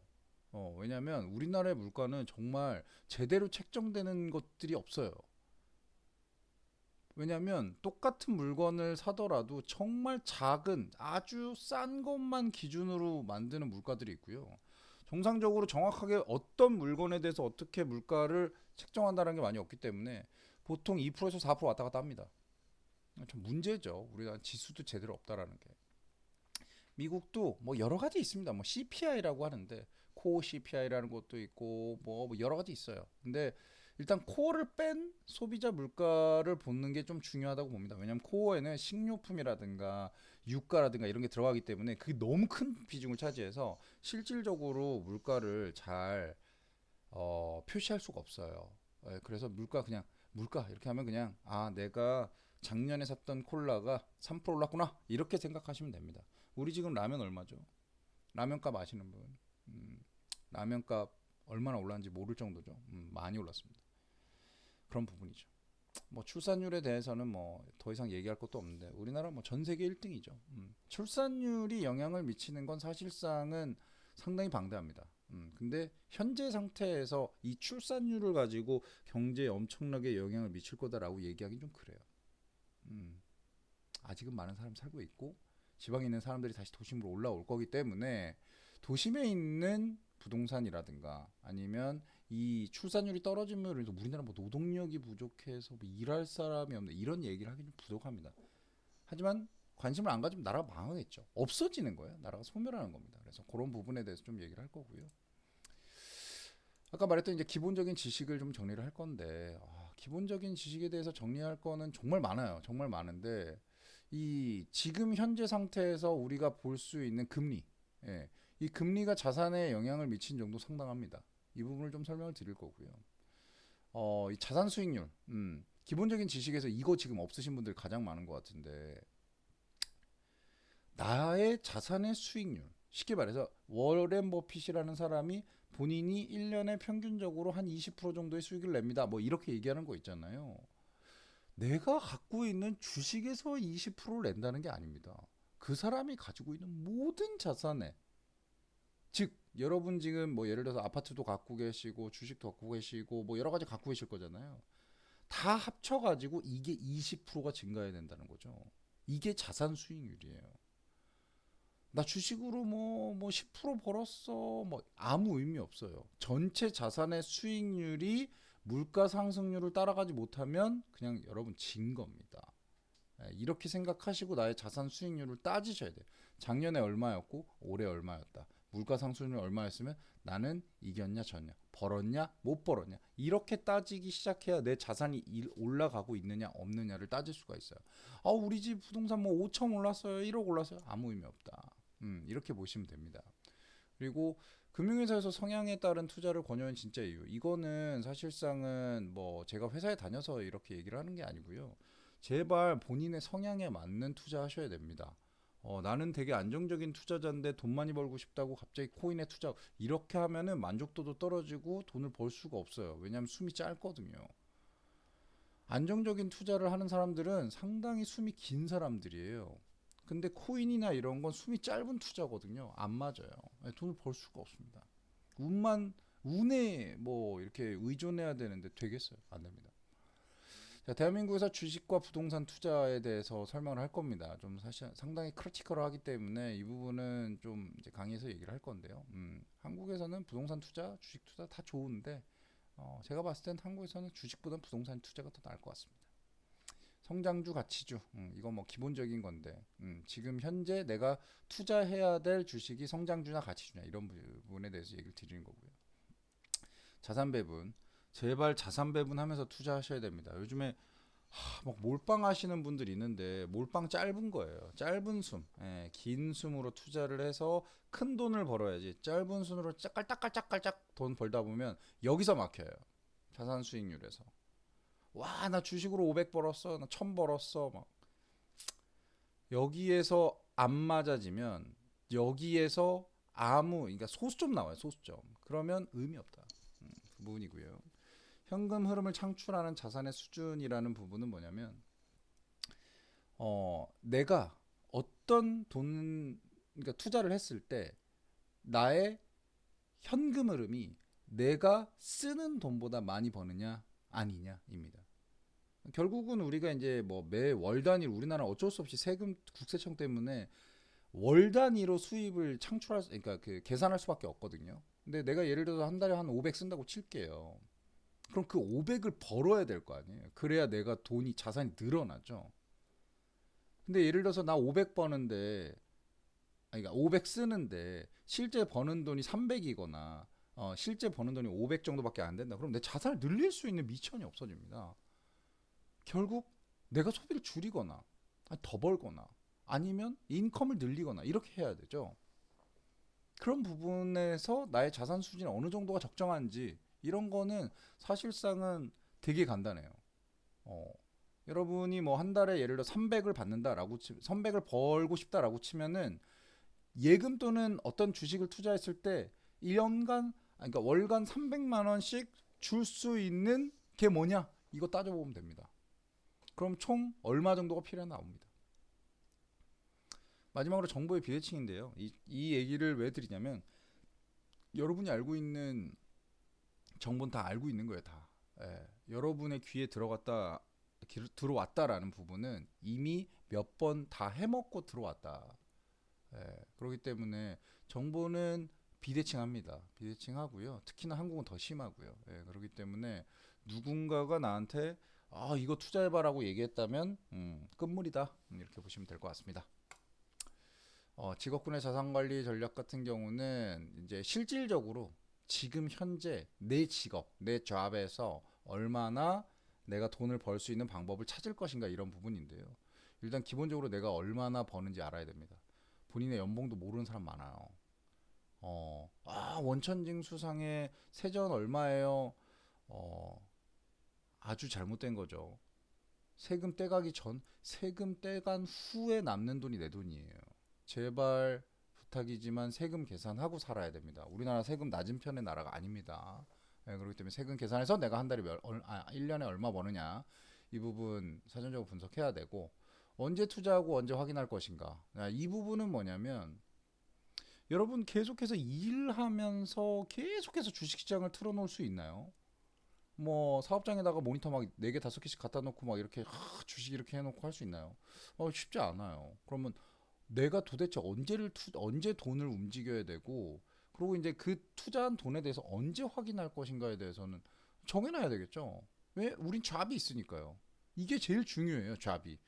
왜냐하면 우리나라의 물가는 정말 제대로 책정되는 것들이 없어요. 왜냐하면 똑같은 물건을 사더라도 정말 작은 아주 싼 것만 기준으로 만드는 물가들이 있고요. 정상적으로 정확하게 어떤 물건에 대해서 어떻게 물가를 책정한다는 게 많이 없기 때문에 보통 2%에서 4% 왔다 갔다 합니다. 좀 문제죠. 우리가 지수도 제대로 없다라는 게. 미국도 뭐 여러 가지 있습니다. 뭐 CPI라고 하는데 코어 CPI라는 것도 있고 뭐 여러 가지 있어요. 근데 일단 코어를 뺀 소비자 물가를 보는 게 좀 중요하다고 봅니다. 왜냐하면 코어에는 식료품이라든가 유가라든가 이런 게 들어가기 때문에 그게 너무 큰 비중을 차지해서 실질적으로 물가를 잘 표시할 수가 없어요. 예, 그래서 물가 그냥 물가 이렇게 하면 그냥 아 내가 작년에 샀던 콜라가 3% 올랐구나 이렇게 생각하시면 됩니다. 우리 지금 라면 얼마죠? 라면값 아시는 분? 음, 라면값 얼마나 올랐는지 모를 정도죠. 많이 올랐습니다. 그런 부분이죠. 뭐 출산율에 대해서는 뭐 더 이상 얘기할 것도 없는데 우리나라 뭐 전 세계 1등이죠. 출산율이 영향을 미치는 건 사실상은 상당히 방대합니다. 근데 현재 상태에서 이 출산율을 가지고 경제에 엄청나게 영향을 미칠 거다라고 얘기하기 좀 그래요. 음, 아직은 많은 사람 살고 있고 지방에 있는 사람들이 다시 도심으로 올라올 거기 때문에 도심에 있는 부동산이라든가 아니면 이 출산율이 떨어지면 그래서 우리나라 뭐 노동력이 부족해서 뭐 일할 사람이 없는 이런 얘기를 하기 좀 부족합니다. 하지만 관심을 안 가지면 나라가 망하겠죠. 없어지는 거예요. 나라가 소멸하는 겁니다. 그래서 그런 부분에 대해서 좀 얘기를 할 거고요. 아까 말했던 이제 기본적인 지식을 좀 정리를 할 건데 기본적인 지식에 대해서 정리할 거는 정말 많아요. 정말 많은데 이 지금 현재 상태에서 우리가 볼 수 있는 금리, 예, 이 금리가 자산에 영향을 미친 정도 상당합니다. 이 부분을 좀 설명을 드릴 거고요. 이 자산 수익률, 기본적인 지식에서 이거 지금 없으신 분들 가장 많은 것 같은데 나의 자산의 수익률, 쉽게 말해서 워렌 버핏이라는 사람이 본인이 1년에 평균적으로 한 20% 정도의 수익을 냅니다. 뭐 이렇게 얘기하는 거 있잖아요. 내가 갖고 있는 주식에서 20%를 낸다는 게 아닙니다. 그 사람이 가지고 있는 모든 자산에 즉 여러분 지금 뭐 예를 들어서 아파트도 갖고 계시고 주식도 갖고 계시고 뭐 여러 가지 갖고 계실 거잖아요. 다 합쳐 가지고 이게 20%가 증가해야 된다는 거죠. 이게 자산 수익률이에요. 나 주식으로 뭐 10% 벌었어. 뭐 아무 의미 없어요. 전체 자산의 수익률이 물가 상승률을 따라가지 못하면 그냥 여러분 진 겁니다. 이렇게 생각하시고 나의 자산 수익률을 따지셔야 돼요. 작년에 얼마였고 올해 얼마였다. 물가 상승률 얼마였으면 나는 이겼냐 졌냐 벌었냐 못 벌었냐 이렇게 따지기 시작해야 내 자산이 올라가고 있느냐 없느냐를 따질 수가 있어요. 우리 집 부동산 뭐 5천 올랐어요 1억 올랐어요 아무 의미 없다. 이렇게 보시면 됩니다. 그리고 금융회사에서 성향에 따른 투자를 권유하는 진짜 이유 이거는 사실상은 뭐 제가 회사에 다녀서 이렇게 얘기를 하는 게 아니고요. 제발 본인의 성향에 맞는 투자하셔야 됩니다. 나는 되게 안정적인 투자자인데 돈 많이 벌고 싶다고 갑자기 코인에 투자 이렇게 하면은 만족도도 떨어지고 돈을 벌 수가 없어요. 왜냐하면 숨이 짧거든요. 안정적인 투자를 하는 사람들은 상당히 숨이 긴 사람들이에요. 근데 코인이나 이런 건 숨이 짧은 투자거든요. 안 맞아요. 돈을 벌 수가 없습니다. 운에 뭐 이렇게 의존해야 되는데 되겠어요? 안 됩니다. 자, 대한민국에서 주식과 부동산 투자에 대해서 설명을 할 겁니다. 좀 사실 상당히 크리티컬하기 때문에 이 부분은 좀 이제 강의에서 얘기를 할 건데요. 한국에서는 부동산 투자, 주식 투자 다 좋은데 제가 봤을 땐 한국에서는 주식보다 부동산 투자가 더 나을 것 같습니다. 성장주, 가치주, 이거 뭐 기본적인 건데 지금 현재 내가 투자해야 될 주식이 성장주나 가치주냐 이런 부분에 대해서 얘기를 드리는 거고요. 자산 배분, 제발 자산 배분하면서 투자하셔야 됩니다. 요즘에 막 몰빵 하시는 분들이 있는데 몰빵 짧은 거예요. 짧은 숨, 긴 숨으로 투자를 해서 큰 돈을 벌어야지. 짧은 숨으로 깔짝깔짝깔짝 돈 벌다 보면 여기서 막혀요. 자산 수익률에서. 와, 나 주식으로 500 벌었어. 나 1000 벌었어. 막 여기에서 안 맞아지면 여기에서 그러니까 소수점 나와요. 소수점. 그러면 의미 없다. 그 부분이고요. 현금 흐름을 창출하는 자산의 수준이라는 부분은 뭐냐면 내가 어떤 그러니까 투자를 했을 때 나의 현금 흐름이 내가 쓰는 돈보다 많이 버느냐 아니냐입니다. 결국은 우리가 이제 뭐 매 월 단위 우리나라 어쩔 수 없이 세금 국세청 때문에 월 단위로 수입을 그러니까 그 계산할 수밖에 없거든요. 근데 내가 예를 들어서 한 달에 한 500 쓴다고 칠게요. 그럼 그 500을 벌어야 될 거 아니에요. 그래야 내가 돈이 자산이 늘어나죠. 근데 예를 들어서 나 500 버는데 아니 그러니까 500 쓰는데 실제 버는 돈이 300이거나 실제 버는 돈이 500 정도밖에 안 된다. 그럼 내 자산을 늘릴 수 있는 미천이 없어집니다. 결국 내가 소비를 줄이거나 더 벌거나 아니면 인컴을 늘리거나 이렇게 해야 되죠. 그런 부분에서 나의 자산 수준이 어느 정도가 적정한지 이런 거는 사실상은 되게 간단해요. 어, 여러분이 뭐 한 달에 예를 들어 300을 받는다라고 300을 벌고 싶다라고 치면은 예금 또는 어떤 주식을 투자했을 때 1년간 그러니까 월간 300만 원씩 줄 수 있는 게 뭐냐? 이거 따져보면 됩니다. 그럼 총 얼마 정도가 필요하나 나옵니다. 마지막으로 정보의 비대칭인데요. 이 얘기를 왜 드리냐면 여러분이 알고 있는 정보는 다 알고 있는 거예요. 다. 예, 여러분의 귀에 들어왔다라는 부분은 이미 몇 번 다 해먹고 들어왔다. 그렇기 때문에 정보는 비대칭합니다. 비대칭하고요. 특히나 한국은 더 심하고요. 그렇기 때문에 누군가가 나한테 이거 투자해봐라고 얘기했다면 끝물이다. 이렇게 보시면 될 것 같습니다. 직업군의 자산관리 전략 같은 경우는 이제 실질적으로 지금 현재 내 직업, 내 잡에서 얼마나 내가 돈을 벌 수 있는 방법을 찾을 것인가 이런 부분인데요. 일단 기본적으로 내가 얼마나 버는지 알아야 됩니다. 본인의 연봉도 모르는 사람 많아요. 원천징 수상의 세전 얼마예요? 아주 잘못된 거죠. 세금 떼가기 전, 세금 떼간 후에 남는 돈이 내 돈이에요. 제발 부탁이지만 세금 계산하고 살아야 됩니다. 우리나라 세금 낮은 편의 나라가 아닙니다. 그렇기 때문에 세금 계산해서 내가 한 달에 1년에 얼마 버느냐 이 부분 사전적으로 분석해야 되고 언제 투자하고 언제 확인할 것인가 이 부분은 뭐냐면 여러분 계속해서 일하면서 계속해서 주식시장을 틀어놓을 수 있나요? 뭐 사업장에다가 모니터 막 4개 5개씩 갖다 놓고 막 이렇게 주식 이렇게 해놓고 할 수 있나요? 쉽지 않아요. 그러면 내가 도대체 언제 돈을 움직여야 되고 그리고 이제 그 투자한 돈에 대해서 언제 확인할 것인가에 대해서는 정해놔야 되겠죠. 왜? 우린 잡이 있으니까요. 이게 제일 중요해요, 잡이.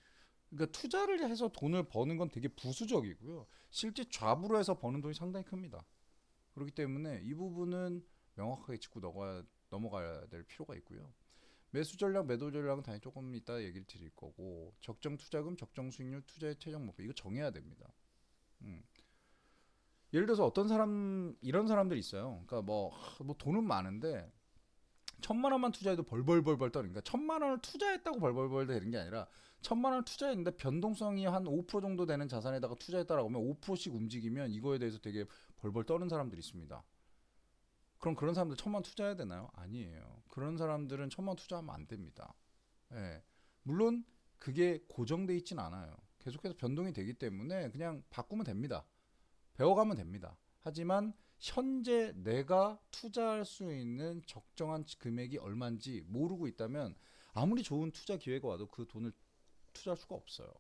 그러니까 투자를 해서 돈을 버는 건 되게 부수적이고요. 실제 잡으로 해서 버는 돈이 상당히 큽니다. 그렇기 때문에 이 부분은 명확하게 짚고 넘어가야 될 필요가 있고요. 매수 전략, 매도 전략은 당연히 조금 이따 얘기를 드릴 거고 적정 투자금, 적정 수익률, 투자의 최종 목표 이거 정해야 됩니다. 음. 예를 들어서 어떤 사람 이런 사람들 있어요. 그러니까 뭐 돈은 많은데 1,000만 원만 투자해도 벌벌벌벌 떠니까 1,000만 원을 투자했다고 벌벌벌 되는 게 아니라 1,000만 원을 투자했는데 변동성이 한 5% 정도 되는 자산에다가 투자했다라고 하면 5%씩 움직이면 이거에 대해서 되게 벌벌 떠는 사람들이 있습니다. 그럼 그런 사람들 1,000만 원 투자해야 되나요? 아니에요. 그런 사람들은 1,000만 원 투자하면 안 됩니다. 예. 물론 그게 고정돼 있진 않아요. 계속해서 변동이 되기 때문에 그냥 바꾸면 됩니다. 배워가면 됩니다. 하지만 현재 내가 투자할 수 있는 적정한 금액이 얼마인지 모르고 있다면 아무리 좋은 투자 기회가 와도 그 돈을 투자할 수가 없어요.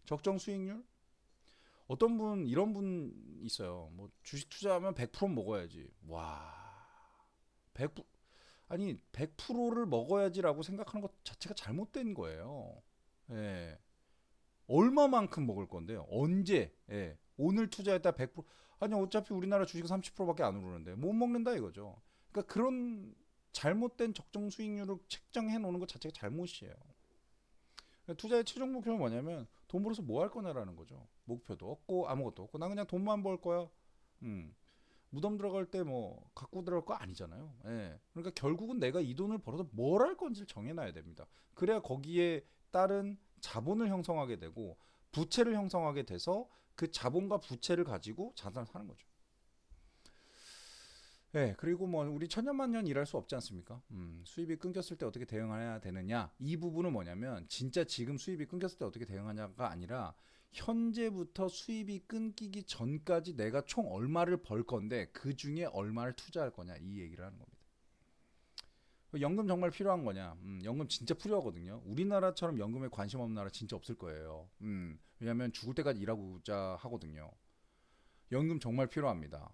적정 수익률? 어떤 분 이런 분 있어요. 뭐 주식 투자하면 100% 먹어야지. 와, 100 아니 100%를 먹어야지라고 생각하는 것 자체가 잘못된 거예요. 예. 얼마만큼 먹을 건데요? 언제? 예. 오늘 투자했다 100% 아니 어차피 우리나라 주식은 30%밖에 안 오르는데 못 먹는다 이거죠. 그러니까 그런 잘못된 적정 수익률을 책정해 놓는 것 자체가 잘못이에요. 투자의 최종 목표는 뭐냐면 돈 벌어서 뭐 할 거냐라는 거죠. 목표도 없고 아무것도 없고 나 그냥 돈만 벌 거야. 음. 무덤 들어갈 때 뭐 갖고 들어갈 거 아니잖아요. 예. 그러니까 결국은 내가 이 돈을 벌어서 뭘 할 건지를 정해놔야 됩니다. 그래야 거기에 따른 자본을 형성하게 되고 부채를 형성하게 돼서 그 자본과 부채를 가지고 자산을 사는 거죠. 네, 그리고 뭐 우리 천년만년 일할 수 없지 않습니까? 수입이 끊겼을 때 어떻게 대응해야 되느냐? 이 부분은 뭐냐면 진짜 지금 수입이 끊겼을 때 어떻게 대응하냐가 아니라 현재부터 수입이 끊기기 전까지 내가 총 얼마를 벌 건데 그 중에 얼마를 투자할 거냐 이 얘기를 하는 겁니다. 연금 정말 필요한 거냐? 연금 진짜 필요하거든요. 우리나라처럼 연금에 관심 없는 나라 진짜 없을 거예요. 왜냐하면 죽을 때까지 일하고자 하거든요. 연금 정말 필요합니다.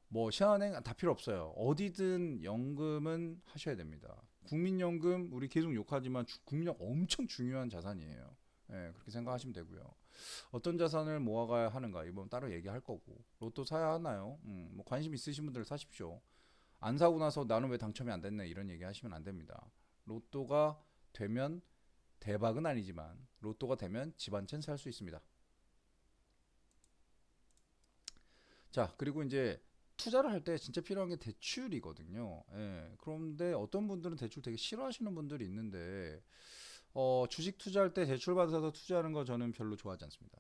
뭐 신한은행 다 필요 없어요. 어디든 연금은 하셔야 됩니다. 국민연금 우리 계속 욕하지만 국민연금 엄청 중요한 자산이에요. 예, 그렇게 생각하시면 되고요. 어떤 자산을 모아가야 하는가 이번 따로 얘기할 거고 로또 사야 하나요? 뭐 관심 있으신 분들 사십시오. 안 사고 나서 나는 왜 당첨이 안 됐네 이런 얘기 하시면 안 됩니다. 로또가 되면 대박은 아니지만 로또가 되면 집 한 채 살 수 있습니다. 자, 그리고 이제 투자를 할 때 진짜 필요한 게 대출이거든요. 예, 그런데 어떤 분들은 대출 되게 싫어하시는 분들이 있는데 주식 투자할 때 대출 받아서 투자하는 거 저는 별로 좋아하지 않습니다.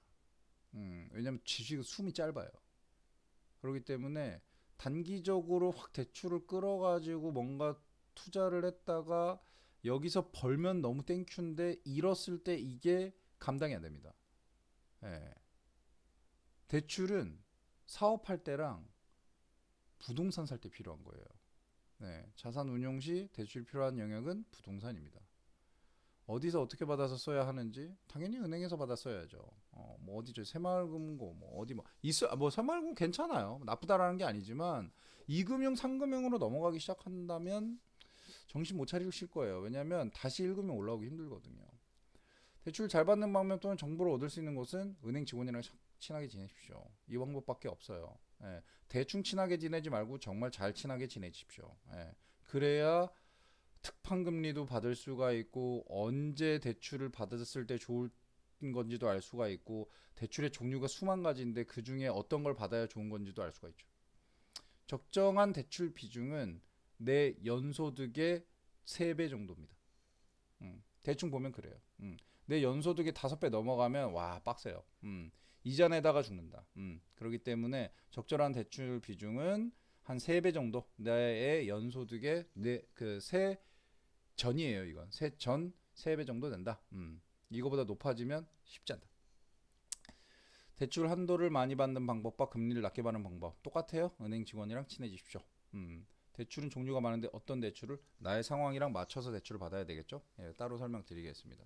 왜냐면 주식은 숨이 짧아요. 그렇기 때문에 단기적으로 확 대출을 끌어가지고 뭔가 투자를 했다가 여기서 벌면 너무 땡큐인데 잃었을 때 이게 감당이 안 됩니다. 예. 대출은 사업할 때랑 부동산 살 때 필요한 거예요. 네, 자산 운용 시 대출 필요한 영역은 부동산입니다. 어디서 어떻게 받아서 써야 하는지 당연히 은행에서 받아 써야죠. 뭐 어디죠? 새마을금고 뭐 어디 뭐 있어 뭐 새마을금 괜찮아요. 나쁘다라는 게 아니지만 2금융 3금융으로 넘어가기 시작한다면 정신 못 차리실 거예요. 왜냐하면 다시 1금융 올라오기 힘들거든요. 대출 잘 받는 방면 또는 정보를 얻을 수 있는 곳은 은행 직원이랑 친하게 지내십시오. 이 방법밖에 없어요. 예, 대충 친하게 지내지 말고 정말 잘 친하게 지내십시오. 예, 그래야 특판 금리도 받을 수가 있고 언제 대출을 받았을 때 좋은 건지도 알 수가 있고 대출의 종류가 수만 가지인데 그 중에 어떤 걸 받아야 좋은 건지도 알 수가 있죠. 적정한 대출 비중은 내 연소득의 3배 정도입니다. 대충 보면 그래요. 내 연소득의 5배 넘어가면 와 빡세요. 이자 내다가 죽는다. 그렇기 때문에 적절한 대출 비중은 한 3배 정도 내의 연소득의 세 전이에요. 이건 세전 3배 정도 된다. 이거보다 높아지면 쉽지 않다. 대출 한도를 많이 받는 방법과 금리를 낮게 받는 방법 똑같아요. 은행 직원이랑 친해지십시오. 대출은 종류가 많은데 어떤 대출을 나의 상황이랑 맞춰서 대출을 받아야 되겠죠. 예, 따로 설명드리겠습니다.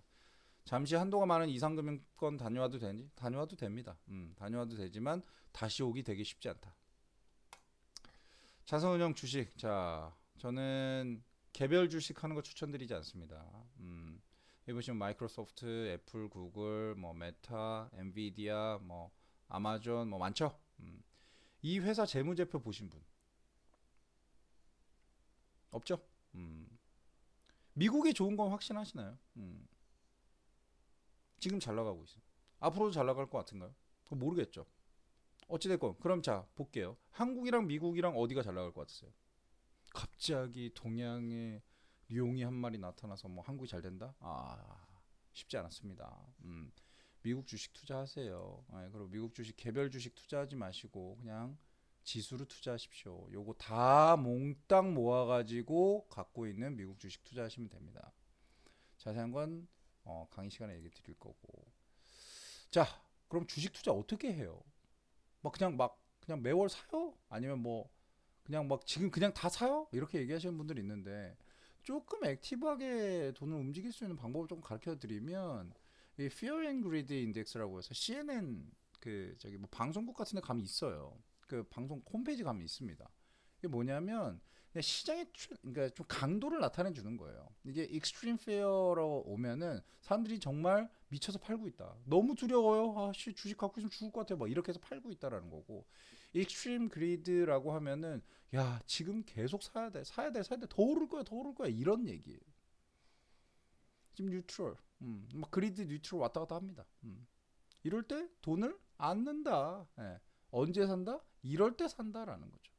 잠시 한도가 많은 이상금융권 다녀와도 되니? 다녀와도 됩니다. 다녀와도 되지만 다시 오기 되게 쉽지 않다. 자산운용 주식. 자, 저는 개별 주식 하는 거 추천드리지 않습니다. 여기 보시면 마이크로소프트, 애플, 구글, 뭐 메타, 엔비디아, 뭐 아마존 뭐 많죠. 이 회사 재무제표 보신 분 없죠? 미국이 좋은 건 확신하시나요? 지금 잘 나가고 있어요. 앞으로도 잘 나갈 것 같은가요? 모르겠죠. 어찌됐건 그럼 자 볼게요. 한국이랑 미국이랑 어디가 잘 나갈 것 같으세요? 갑자기 동양에 룡이 한 마리 나타나서 뭐 한국이 잘 된다? 쉽지 않았습니다. 미국 주식 투자하세요. 그리고 미국 주식 개별 주식 투자하지 마시고 그냥 지수로 투자하십시오. 요거 다 몽땅 모아가지고 갖고 있는 미국 주식 투자하시면 됩니다. 자세한 건 강의 시간에 얘기 드릴 거고. 자, 그럼 주식 투자 어떻게 해요? 그냥 매월 사요? 아니면 뭐 그냥 막 지금 그냥 다 사요? 이렇게 얘기하시는 분들이 있는데 조금 액티브하게 돈을 움직일 수 있는 방법을 좀 가르쳐 드리면 이 Fear and Greed Index라고 해서 CNN 그 저기 뭐 방송국 같은 데 가면 있어요. 그 방송 홈페이지 가면 있습니다. 이게 뭐냐면 시장의 그러니까 좀 강도를 나타내 주는 거예요. 이게 익스트림 페어로 오면은 사람들이 정말 미쳐서 팔고 있다. 너무 두려워요. 주식 갖고 있으면 죽을 것 같아요. 막 이렇게 해서 팔고 있다라는 거고. 익스트림 그리드라고 하면은 야 지금 계속 사야 돼, 사야 돼, 사야 돼, 더 오를 거야, 더 오를 거야 이런 얘기예요. 지금 뉴트럴, 막 그리드 뉴트럴 왔다 갔다 합니다. 이럴 때 돈을 안 넣는다. 예. 언제 산다? 이럴 때 산다라는 거죠.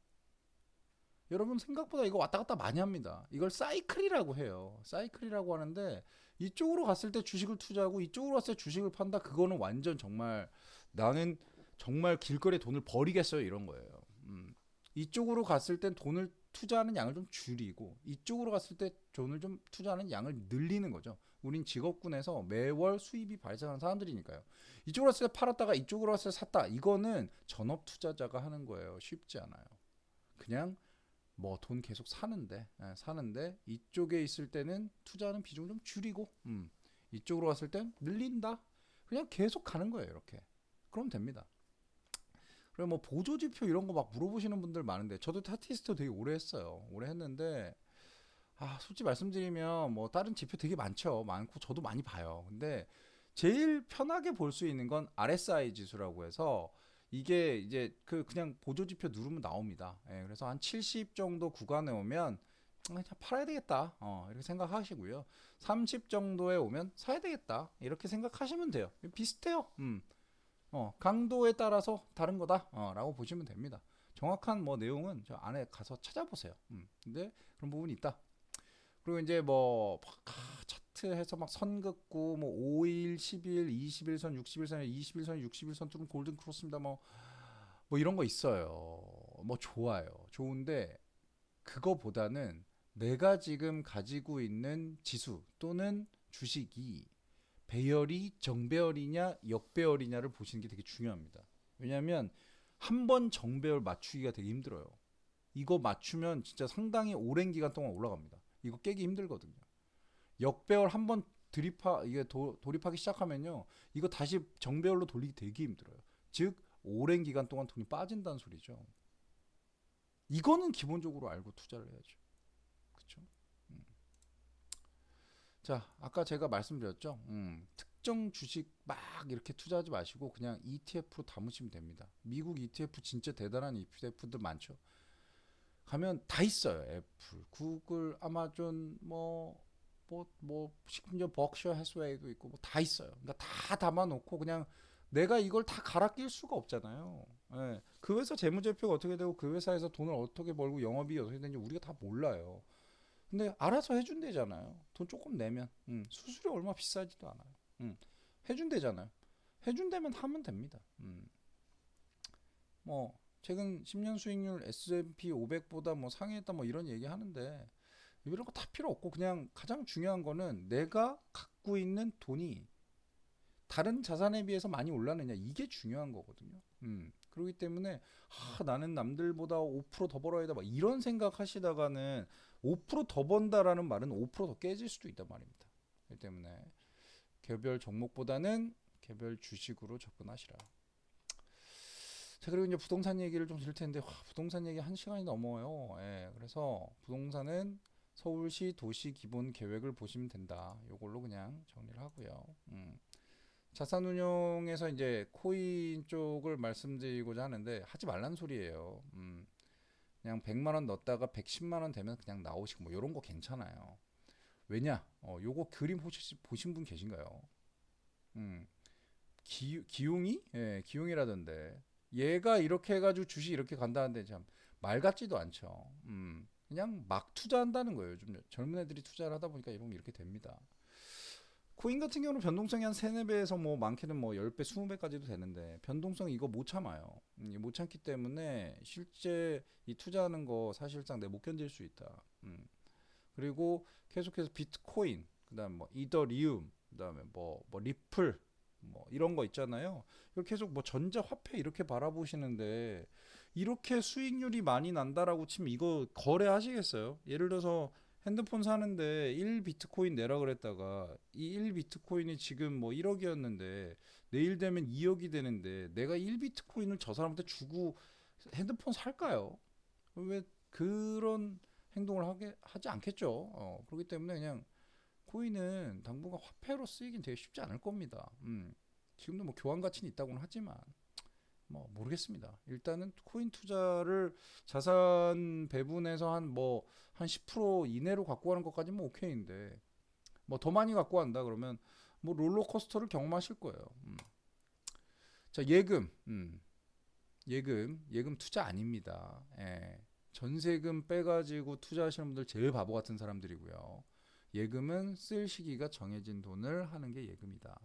여러분 생각보다 이거 왔다 갔다 많이 합니다. 이걸 사이클이라고 해요. 사이클이라고 하는데 이쪽으로 갔을 때 주식을 투자하고 이쪽으로 갔을 때 주식을 판다. 그거는 완전 정말 나는 정말 길거리에 돈을 버리겠어요 이런 거예요. 이쪽으로 갔을 땐 돈을 투자하는 양을 좀 줄이고 이쪽으로 갔을 때 돈을 좀 투자하는 양을 늘리는 거죠. 우린 직업군에서 매월 수입이 발생하는 사람들이니까요. 이쪽으로 갔을 때 팔았다가 이쪽으로 갔을 때 샀다. 이거는 전업 투자자가 하는 거예요. 쉽지 않아요. 그냥 뭐 돈 계속 사는데 이쪽에 있을 때는 투자하는 비중 좀 줄이고 이쪽으로 갔을 땐 늘린다. 그냥 계속 가는 거예요. 이렇게. 그럼 됩니다. 그리고 뭐 보조지표 이런 거 막 물어보시는 분들 많은데 저도 타티스트 되게 오래 했어요. 오래 했는데 솔직히 말씀드리면 뭐 다른 지표 되게 많죠. 많고 저도 많이 봐요. 근데 제일 편하게 볼 수 있는 건 RSI 지수라고 해서 이게 이제 그냥 보조지표 누르면 나옵니다. 예, 그래서 한 70 정도 구간에 오면 그냥 팔아야 되겠다. 이렇게 생각하시고요. 30 정도에 오면 사야 되겠다. 이렇게 생각하시면 돼요. 비슷해요. 강도에 따라서 다른 거다. 라고 보시면 됩니다. 정확한 뭐 내용은 저 안에 가서 찾아보세요. 근데 그런 부분이 있다. 그리고 이제 뭐 차트해서 막 선 긋고 뭐 5일, 10일, 20일선, 60일선, 20일선, 60일선 뚫은 골든 크로스입니다. 뭐 이런 거 있어요. 뭐 좋아요. 좋은데 그거보다는 내가 지금 가지고 있는 지수 또는 주식이 배열이 정배열이냐 역배열이냐를 보시는 게 되게 중요합니다. 왜냐하면 한 번 정배열 맞추기가 되게 힘들어요. 이거 맞추면 진짜 상당히 오랜 기간 동안 올라갑니다. 이거 깨기 힘들거든요. 역배열 한 번 이게 돌입하기 시작하면요, 이거 다시 정배열로 돌리기 되게 힘들어요. 즉 오랜 기간 동안 돈이 빠진다는 소리죠. 이거는 기본적으로 알고 투자를 해야죠. 그렇죠? 자, 아까 제가 말씀드렸죠. 특정 주식 막 이렇게 투자하지 마시고 그냥 ETF로 담으시면 됩니다. 미국 ETF 진짜 대단한 ETF들 많죠. 가면 다 있어요. 애플, 구글, 아마존, 심지어 버크셔 해스웨이도 있고 뭐 다 있어요. 그러니까 다 담아놓고 그냥 내가 이걸 다 갈아 낄 수가 없잖아요. 예. 그 회사 재무제표가 어떻게 되고 그 회사에서 돈을 어떻게 벌고 영업이익이 어떻게 되는지 우리가 다 몰라요. 근데 알아서 해준대잖아요. 돈 조금 내면 수수료 얼마 비싸지도 않아요. 해준대잖아요. 해준다면 하면 됩니다. 뭐 최근 10년 수익률 S&P 500보다 뭐 상회했다 뭐 이런 얘기 하는데 이런 거 다 필요 없고 그냥 가장 중요한 거는 내가 갖고 있는 돈이 다른 자산에 비해서 많이 올랐느냐 이게 중요한 거거든요. 그렇기 때문에 나는 남들보다 5%더 벌어야 돼 막 이런 생각 하시다가는 5%더 번다라는 말은 5%더 깨질 수도 있단 말입니다. 그렇기 때문에 개별 종목보다는 개별 주식으로 접근하시라. 자, 그리고 이제 부동산 얘기를 좀 드릴 텐데 부동산 얘기 1시간이 넘어요. 예, 그래서 부동산은 서울시 도시 기본 계획을 보시면 된다. 요걸로 그냥 정리를 하고요. 자산운용에서 이제 코인 쪽을 말씀드리고자 하는데 하지 말란 소리예요. 그냥 100만 원 넣었다가 110만 원 되면 그냥 나오시고 뭐 이런 거 괜찮아요. 왜냐? 요거 그림 혹시 보신 분 계신가요? 음, 기용이? 예, 기용이라던데. 얘가 이렇게 해가지고 주식 이렇게 간다는데 참 말 같지도 않죠. 그냥 막 투자한다는 거예요. 요즘 젊은 애들이 투자를 하다 보니까 이런 이렇게 됩니다. 코인 같은 경우는 변동성이 한 3, 4배에서 뭐 많게는 뭐 10배, 20배까지도 되는데 변동성 이거 못 참아요. 못 참기 때문에 실제 이 투자하는 거 사실상 내 못 견딜 수 있다. 그리고 계속해서 비트코인, 그다음 뭐 이더리움, 그다음에 뭐 리플 뭐 이런 거 있잖아요. 이렇게 계속 뭐 전자화폐 이렇게 바라보시는데 이렇게 수익률이 많이 난다라고 치면 이거 거래하시겠어요? 예를 들어서 핸드폰 사는데 1 비트코인 내라 그랬다가 이 1 비트코인이 지금 뭐 1억이었는데 내일 되면 2억이 되는데 내가 1 비트코인을 저 사람한테 주고 핸드폰 살까요? 왜 그런 행동을 하지 않겠죠. 그렇기 때문에 그냥 코인은 당분간 화폐로 쓰이긴 되게 쉽지 않을 겁니다. 지금도 뭐 교환 가치는 있다고는 하지만 뭐 모르겠습니다. 일단은 코인 투자를 자산 배분해서 한 10% 이내로 갖고 가는 것까지는 뭐 오케이인데 뭐 더 많이 갖고 간다 그러면 뭐 롤러코스터를 경험하실 거예요. 자, 예금 투자 아닙니다. 예. 전세금 빼가지고 투자하시는 분들 제일 바보 같은 사람들이고요. 예금은 쓸 시기가 정해진 돈을 하는 게 예금이다.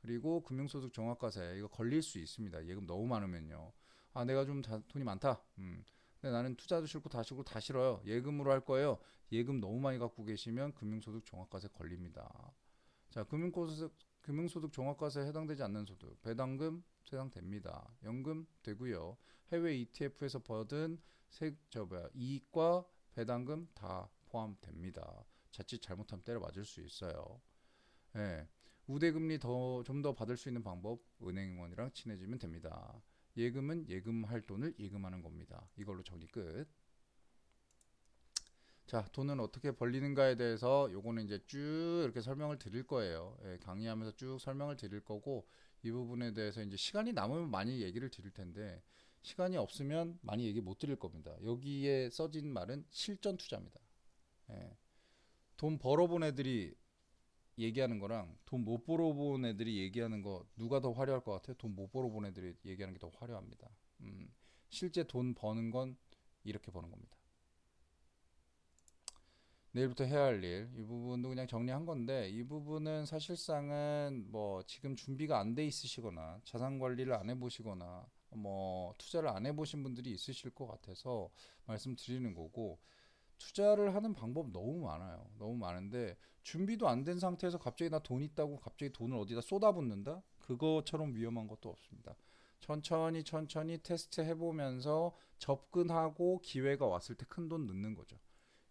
그리고 금융소득 종합과세 이거 걸릴 수 있습니다. 예금 너무 많으면요. 내가 좀 돈이 많다. 근데 나는 투자도 싫고 다 싫고 다 싫어요. 예금으로 할 거예요. 예금 너무 많이 갖고 계시면 금융소득 종합과세 걸립니다. 자, 금융소득 종합과세에 해당되지 않는 소득, 배당금 해당됩니다. 연금 되고요. 해외 ETF에서 받은 이익과 배당금 다 포함됩니다. 자칫 잘못하면 때려 맞을 수 있어요. 예. 우대금리 좀 더 받을 수 있는 방법 은행원이랑 친해지면 됩니다. 예금은 예금할 돈을 예금하는 겁니다. 이걸로 정리 끝. 자, 돈은 어떻게 벌리는가에 대해서 요거는 이제 쭉 이렇게 설명을 드릴 거예요. 예, 강의하면서 쭉 설명을 드릴 거고, 이 부분에 대해서 이제 시간이 남으면 많이 얘기를 드릴 텐데, 시간이 없으면 많이 얘기 못 드릴 겁니다. 여기에 써진 말은 실전 투자입니다. 예, 돈 벌어본 애들이 얘기하는 거랑 돈 못 벌어본 애들이 얘기하는 거 누가 더 화려할 것 같아요? 돈 못 벌어본 애들이 얘기하는 게 더 화려합니다. 실제 돈 버는 건 이렇게 버는 겁니다. 내일부터 해야 할 일, 이 부분도 그냥 정리한 건데, 이 부분은 사실상은 뭐 지금 준비가 안 돼 있으시거나 자산 관리를 안 해보시거나 뭐 투자를 안 해보신 분들이 있으실 것 같아서 말씀드리는 거고, 투자를 하는 방법 너무 많아요. 너무 많은데 준비도 안 된 상태에서 갑자기 나 돈 있다고 갑자기 돈을 어디다 쏟아붓는다? 그거처럼 위험한 것도 없습니다. 천천히 천천히 테스트 해보면서 접근하고 기회가 왔을 때 큰 돈 넣는 거죠.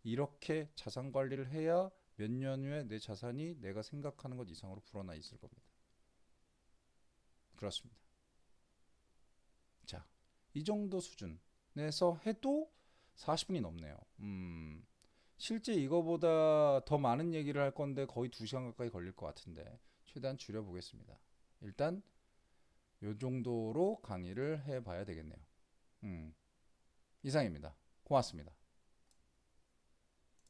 이렇게 자산 관리를 해야 몇 년 후에 내 자산이 내가 생각하는 것 이상으로 불어나 있을 겁니다. 그렇습니다. 자, 이 정도 수준에서 해도 40분이 넘네요. 실제 이거보다 더 많은 얘기를 할 건데 거의 2시간 가까이 걸릴 것 같은데 최대한 줄여보겠습니다. 일단 이 정도로 강의를 해봐야 되겠네요. 이상입니다. 고맙습니다.